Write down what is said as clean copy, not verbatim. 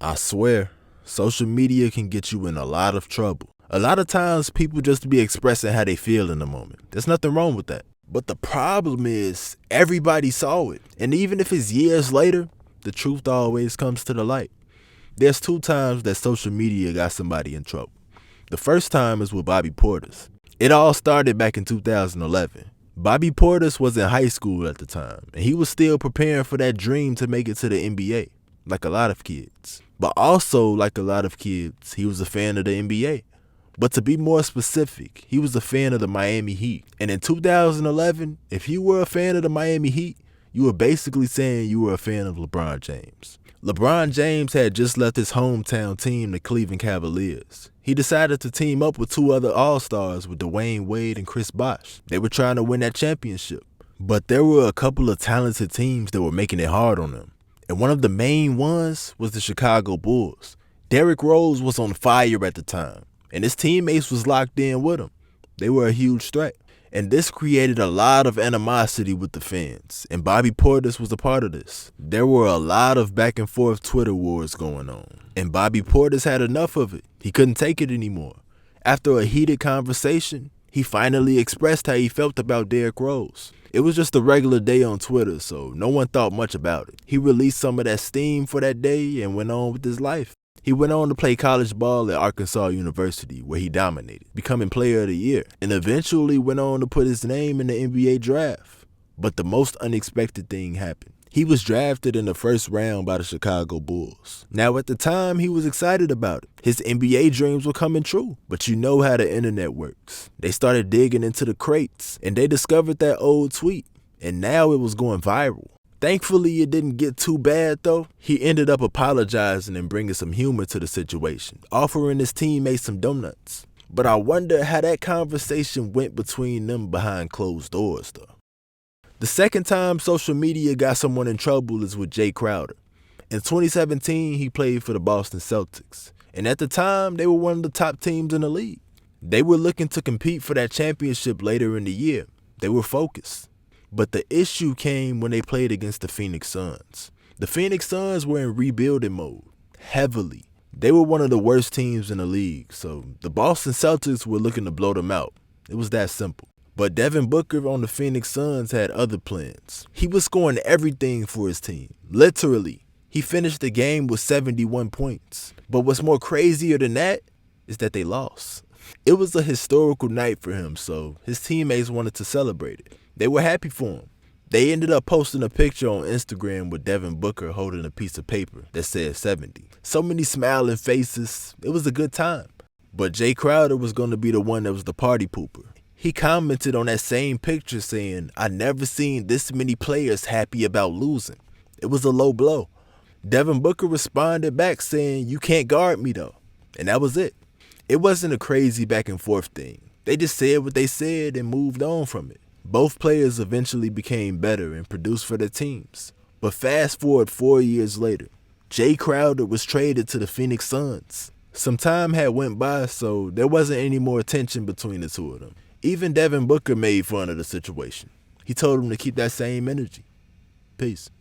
I swear, social media can get you in a lot of trouble. A lot of times people just be expressing how they feel in the moment. There's nothing wrong with that. But the problem is everybody saw it. And even if it's years later, the truth always comes to the light. There's 2 times that social media got somebody in trouble. The first time is with Bobby Portis. It all started back in 2011. Bobby Portis was in high school at the time, and he was still preparing for that dream to make it to the NBA, like a lot of kids. But also, like a lot of kids, he was a fan of the NBA. But to be more specific, he was a fan of the Miami Heat. And in 2011, if you were a fan of the Miami Heat, you were basically saying you were a fan of LeBron James. LeBron James had just left his hometown team, the Cleveland Cavaliers. He decided to team up with 2 other All-Stars with Dwayne Wade and Chris Bosh. They were trying to win that championship. But there were a couple of talented teams that were making it hard on them. And one of the main ones was the Chicago Bulls. Derrick Rose was on fire at the time, and his teammates was locked in with him. They were a huge threat. And this created a lot of animosity with the fans, and Bobby Portis was a part of this. There were a lot of back and forth Twitter wars going on, and Bobby Portis had enough of it. He couldn't take it anymore. After a heated conversation, he finally expressed how he felt about Derrick Rose. It was just a regular day on Twitter, so no one thought much about it. He released some of that steam for that day and went on with his life. He went on to play college ball at Arkansas University, where he dominated, becoming Player of the Year, and eventually went on to put his name in the NBA draft. But the most unexpected thing happened. He was drafted in the first round by the Chicago Bulls. Now, at the time, he was excited about it. His NBA dreams were coming true. But you know how the internet works. They started digging into the crates, and they discovered that old tweet, and now it was going viral. Thankfully, it didn't get too bad, though. He ended up apologizing and bringing some humor to the situation, offering his teammates some donuts. But I wonder how that conversation went between them behind closed doors, though. The second time social media got someone in trouble is with Jay Crowder. In 2017, he played for the Boston Celtics, and at the time, they were one of the top teams in the league. They were looking to compete for that championship later in the year. They were focused. But the issue came when they played against the Phoenix Suns. The Phoenix Suns were in rebuilding mode, heavily. They were one of the worst teams in the league, so the Boston Celtics were looking to blow them out. It was that simple. But Devin Booker on the Phoenix Suns had other plans. He was scoring everything for his team, literally. He finished the game with 71 points. But what's more crazier than that is that they lost. It was a historical night for him, so his teammates wanted to celebrate it. They were happy for him. They ended up posting a picture on Instagram with Devin Booker holding a piece of paper that said 70. So many smiling faces. It was a good time. But Jay Crowder was going to be the one that was the party pooper. He commented on that same picture saying, "I never seen this many players happy about losing." It was a low blow. Devin Booker responded back saying, "You can't guard me though." And that was it. It wasn't a crazy back and forth thing. They just said what they said and moved on from it. Both players eventually became better and produced for their teams. But fast forward 4 years later, Jay Crowder was traded to the Phoenix Suns. Some time had went by, so there wasn't any more tension between the two of them. Even Devin Booker made fun of the situation. He told him to keep that same energy. Peace.